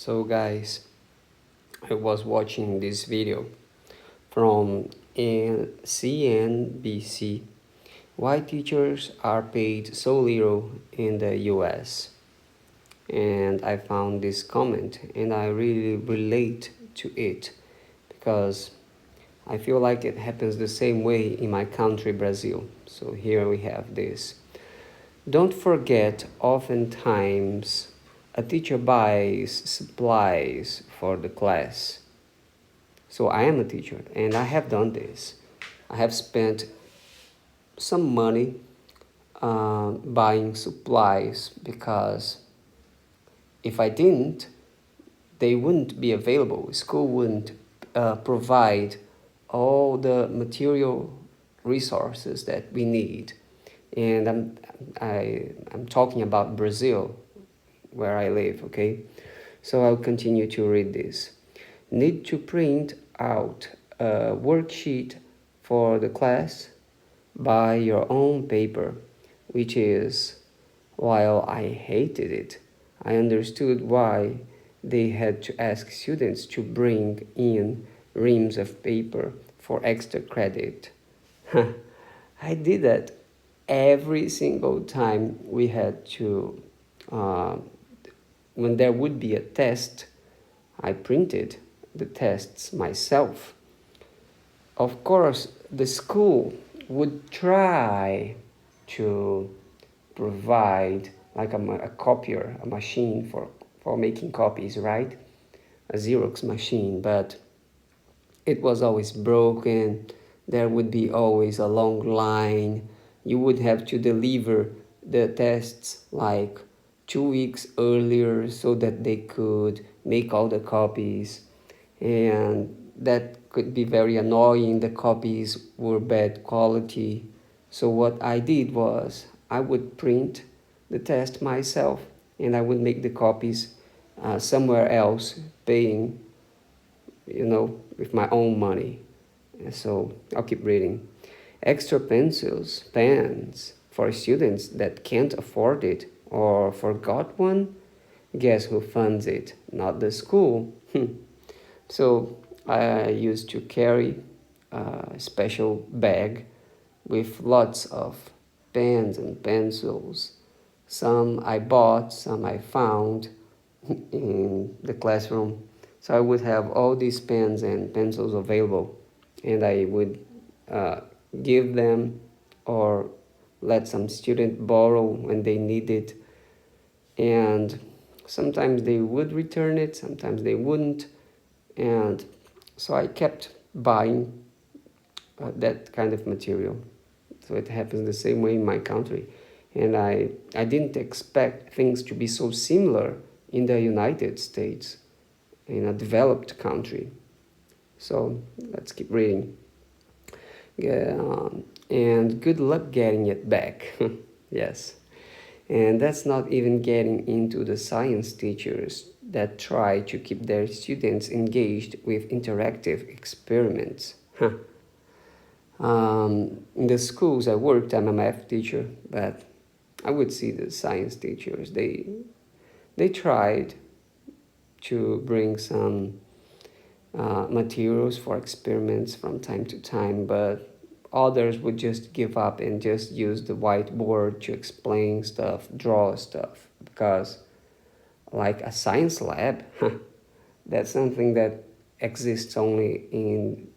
So guys, I was watching this video from CNBC. Why teachers are paid so little in the US? And I found this comment and I really relate to it because I feel like it happens the same way in my country, Brazil. So here we have this. Don't forget, oftentimes a teacher buys supplies for the class. So I am a teacher and I have done this. I have spent some money buying supplies because if I didn't, they wouldn't be available. School wouldn't provide all the material resources that we need. And I'm talking about Brazil, where I live, okay? So I'll continue to read this. Need to print out a worksheet for the class? Buy your own paper, which is, while I hated it, I understood why they had to ask students to bring in reams of paper for extra credit. I did that every single time we had to, when there would be a test, I printed the tests myself. Of course, the school would try to provide like a copier, a machine for making copies, right? A Xerox machine, but it was always broken. There would be always a long line. You would have to deliver the tests like 2 weeks earlier so that they could make all the copies. And that could be very annoying. The copies were bad quality. So what I did was I would print the test myself and I would make the copies somewhere else, paying, with my own money. So I'll keep reading. Extra pencils, pens for students that can't afford it or forgot one. Guess who funds it? Not the school. So I used to carry a special bag with lots of pens and pencils. Some I bought, some I found in the classroom. So I would have all these pens and pencils available, and I would give them or let some student borrow when they need it. And sometimes they would return it, sometimes they wouldn't. And so I kept buying that kind of material. So it happens the same way in my country. And I didn't expect things to be so similar in the United States, in a developed country. So let's keep reading. And good luck getting it back. Yes. And that's not even getting into the science teachers that try to keep their students engaged with interactive experiments. In the schools I worked, I'm a math teacher, but I would see the science teachers. They tried to bring some materials for experiments from time to time, but others would just give up and just use the whiteboard to explain stuff, draw stuff, because like a science lab, that's something that exists only in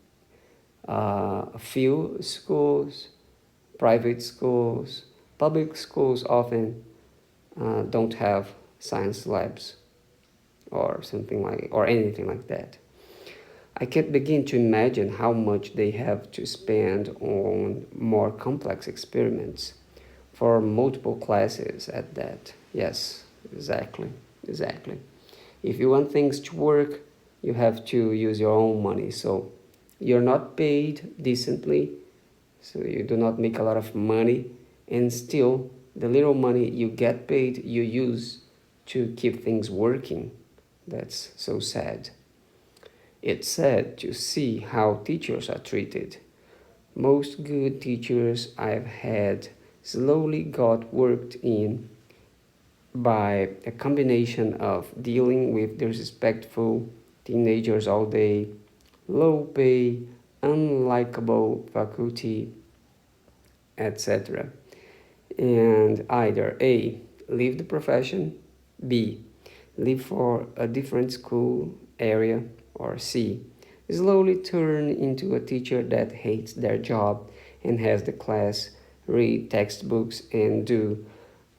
a few schools, private schools. Public schools often don't have science labs or something like, or anything like that. I can't begin to imagine how much they have to spend on more complex experiments for multiple classes at that. Yes, exactly. If you want things to work, you have to use your own money. So you're not paid decently, so you do not make a lot of money, and still the little money you get paid, you use to keep things working. That's so sad. It's sad to see how teachers are treated. Most good teachers I've had slowly got worked in by a combination of dealing with disrespectful teenagers all day, low pay, unlikable faculty, etc. And either A, leave the profession, B, leave for a different school area, or C, slowly turn into a teacher that hates their job and has the class read textbooks and do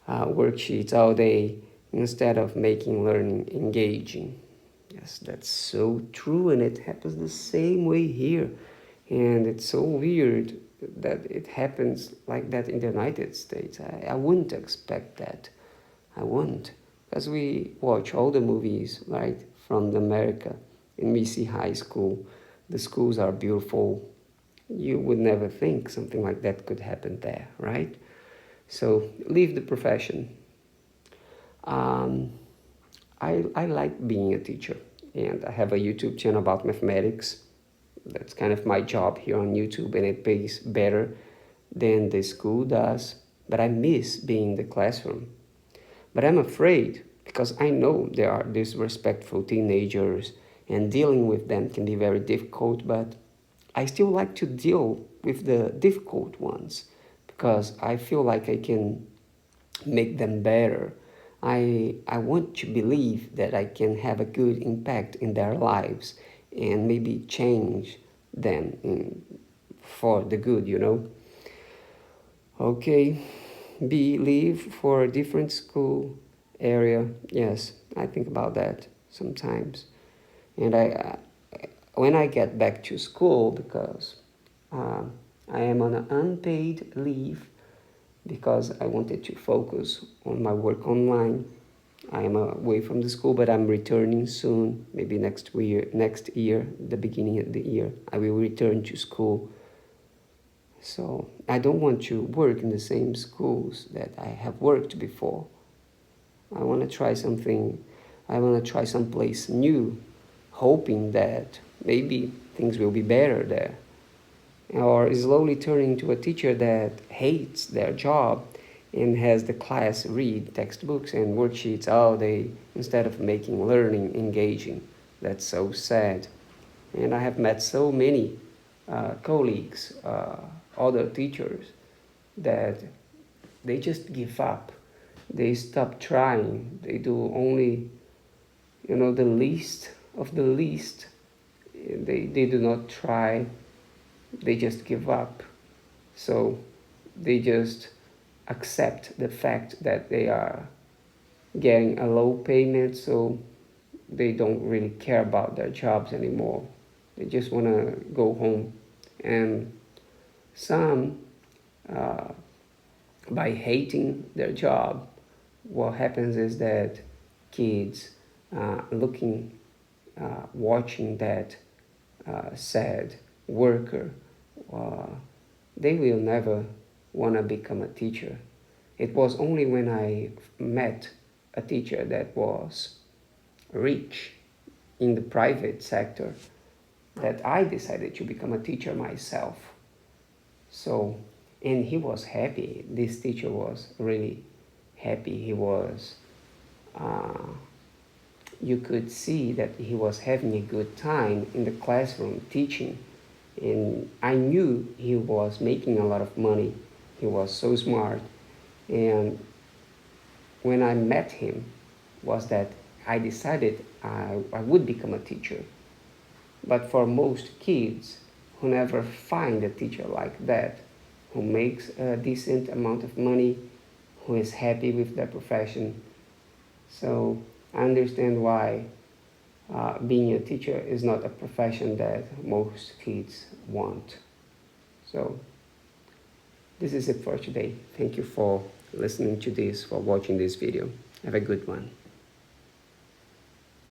worksheets all day instead of making learning engaging. Yes, that's so true, and it happens the same way here. And it's so weird that it happens like that in the United States. I wouldn't expect that. I wouldn't. Because we watch all the movies, right, from America, and we see high school. The schools are beautiful. You would never think something like that could happen there, right? So leave the profession. Um, I like being a teacher, and I have a YouTube channel about mathematics. That's kind of my job here on YouTube, and it pays better than the school does. But I miss being in the classroom. But I'm afraid because I know there are disrespectful teenagers, and dealing with them can be very difficult, but I still like to deal with the difficult ones because I feel like I can make them better. I want to believe that I can have a good impact in their lives and maybe change them for the good, you know. Okay, B, leave for a different school area. Yes, I think about that sometimes. And when I get back to school, because I am on an unpaid leave because I wanted to focus on my work online. I am away from the school, but I'm returning soon, maybe next year, the beginning of the year, I will return to school. So I don't want to work in the same schools that I have worked before. I want to try something, I want to try someplace new, hoping that maybe things will be better there. Or slowly turning into a teacher that hates their job and has the class read textbooks and worksheets all day instead of making learning engaging. That's so sad. And I have met so many colleagues, other teachers, that they just give up. They stop trying. They do only, the least of the least. They do not try. They just give up. So they just accept the fact that they are getting a low payment, so they don't really care about their jobs anymore. They just want to go home. And some, uh, by hating their job, what happens is that kids watching that sad worker, uh, they will never want to become a teacher. It was only when I met a teacher that was rich in the private sector that I decided to become a teacher myself. So, and he was happy. This teacher was really happy. He was, you could see that he was having a good time in the classroom teaching. And I knew he was making a lot of money. He was so smart. And when I met him, was that I decided I would become a teacher. But for most kids who never find a teacher like that, who makes a decent amount of money, who is happy with their profession, so I understand why being a teacher is not a profession that most kids want. So this is it for today. Thank you for listening to this, for watching this video. Have a good one.